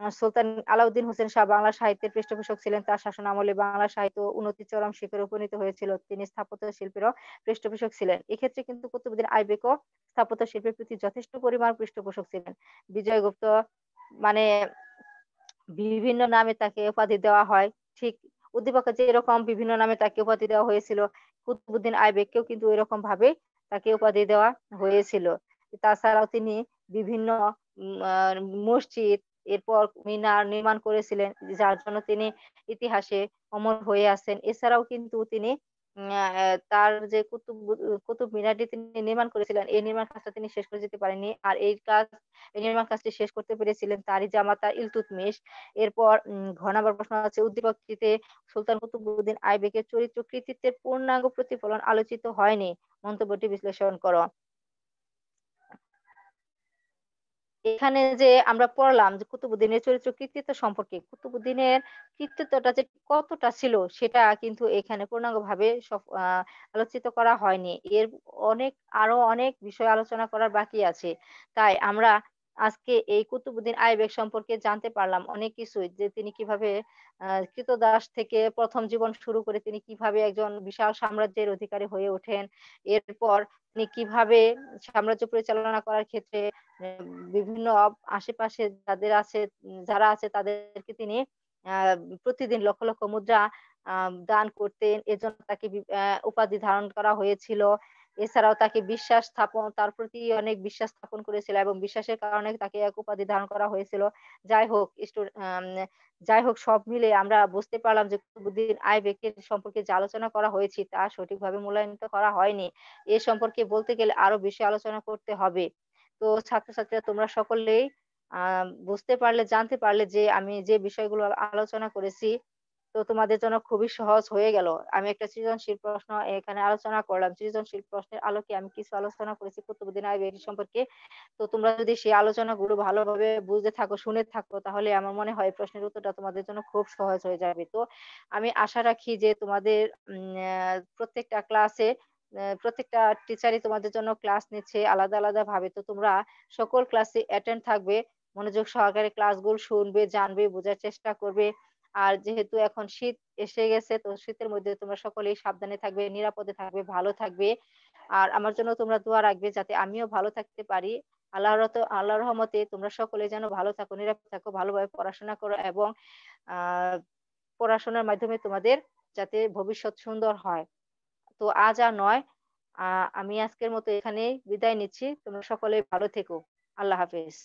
সুলতান আলাউদ্দিন হোসেন শাহ বাংলা সাহিত্যের পৃষ্ঠপোষক ছিলেন, তার শাসন আমলে বাংলা সাহিত্য উন্নতি চরম শিখরে উপনীত হয়েছিল, তিনি স্থাপত্য শিল্পেরও পৃষ্ঠপোষক ছিলেন। এক্ষেত্রে কিন্তু কুতুবউদ্দিন আইবেকও স্থাপত্য শিল্পের প্রতি যথেষ্ট পরিমাণ পৃষ্ঠপোষক ছিলেন। বিজয়গুপ্ত মানে বিভিন্ন নামে তাকে উপাধি দেওয়া হয়, ঠিক উদ্দীপকে যে এরকম বিভিন্ন নামে তাকে উপাধি দেওয়া হয়েছিল কুতুবউদ্দিন আইবেককেও কিন্তু এরকম ভাবে তাকে উপাধি দেওয়া হয়েছিল। তাছাড়াও তিনি বিভিন্ন মসজিদ এরপর মিনার নির্মাণ করেছিলেন, যার জন্য তিনি ইতিহাসে অমর হয়ে আছেন। এছাড়াও কিন্তু তিনি তার যে কুতুব মিনারটি তিনি নির্মাণ করেছিলেন এই নির্মাণ কাজটা তিনি শেষ করে যেতে পারেননি। আর এই নির্মাণ কাজটি শেষ করতে পেরেছিলেন তারই জামাতা ইলতুৎমিশ। এরপর ঘ নাম্বার প্রশ্ন আছে উদ্দীপকটিতে সুলতান কুতুবউদ্দিন আইবেকের চরিত্র কৃতিত্বের পূর্ণাঙ্গ প্রতিফলন আলোচিত হয়নি, মন্তব্যটি বিশ্লেষণ করো। এখানে যে আমরা পড়লাম যে কুতুবউদ্দিনের চরিত্র কৃতিত্ব সম্পর্কে, কুতুবউদ্দিনের কৃতিত্বটা যে কতটা ছিল সেটা কিন্তু এখানে পূর্ণাঙ্গভাবে আলোচিত করা হয়নি। এর আরো অনেক বিষয় আলোচনা করার বাকি আছে। তাই আমরা আজকে এই কুতুবউদ্দিন আইবেক সম্পর্কে জানতে পারলাম অনেক কিছুই, যে তিনি কিভাবে ক্রীতদাস থেকে প্রথম জীবন শুরু করে তিনি কিভাবে একজন বিশাল সাম্রাজ্যের অধিকারী হয়ে ওঠেন। এরপর তিনি কিভাবে সাম্রাজ্য পরিচালনা করার ক্ষেত্রে বিভিন্ন আশেপাশে যারা আছে তাদেরকে তিনি আহ প্রতিদিন লক্ষ লক্ষ মুদ্রা দান করতেন, এজন্য তাকে উপাধি ধারণ করা হয়েছিল। এছাড়াও তাকে বিশ্বাস স্থাপন তার প্রতি অনেক বিশ্বাস স্থাপন করেছিল এবং বিশ্বাসের কারণে তাকে এক উপাধি ধারণ করা হয়েছিল। যাই হোক যাই হোক সব মিলে আমরা বুঝতে পারলাম যে কুতুবউদ্দিন আইবেকের সম্পর্কে যে আলোচনা করা হয়েছে তা সঠিকভাবে মূল্যায়িত করা হয়নি। এ সম্পর্কে বলতে গেলে আরো বেশি আলোচনা করতে হবে। তো ছাত্রছাত্রীরা তোমরা সকলেই আ বুঝতে পারলে, জানতে পারলে যে আমি যে বিষয়গুলো আলোচনা করেছি তো তোমাদের জন্য খুবই সহজ হয়ে গেল। আমি একটা সৃজনশীল প্রশ্ন এখানে আলোচনা করলাম। সৃজনশীল প্রশ্নের আলোকে আমি কিছু আলোচনা করেছি কুতুবউদ্দিন আইবেক সম্পর্কে। তো তোমরা যদি সেই আলোচনাগুলো ভালোভাবে বুঝতে থাকো, শুনে থাকো তাহলে আমার মনে হয় প্রশ্নের উত্তরটা তোমাদের জন্য খুব সহজ হয়ে যাবে। তো আমি আশা রাখি যে তোমাদের প্রত্যেকটা ক্লাসে প্রত্যেকটা টিচারই তোমাদের জন্য ক্লাস নিচ্ছে আলাদা, আলাদা ভাবে। তো তোমরা সকল ক্লাসে অ্যাটেন্ড থাকবে। মনোযোগ সহকারে ক্লাসগুলো শুনবে, জানবে, বোঝার চেষ্টা করবে। আর যেহেতু এখন শীত এসে গেছে তো শীতের মধ্যে তোমরা সকলেই সাবধানে থাকবে, নিরাপদে থাকবে, ভালো থাকবে। আর আমার জন্য তোমরা দোয়া রাখবে যাতে আমিও ভালো থাকতে পারি। আল্লাহর রহমতে তোমরা সকলে যেন ভালো থাকো, নিরাপদ থাকো, ভালোভাবে পড়াশোনা করো এবং আ পড়াশোনার মাধ্যমে তোমাদের যাতে ভবিষ্যৎ সুন্দর হয়। তো আজ আর নয়। আ আমি আজকের মতো এখানেই বিদায় নিচ্ছি। তোমরা সকলে ভালো থেকো। আল্লাহ হাফেজ।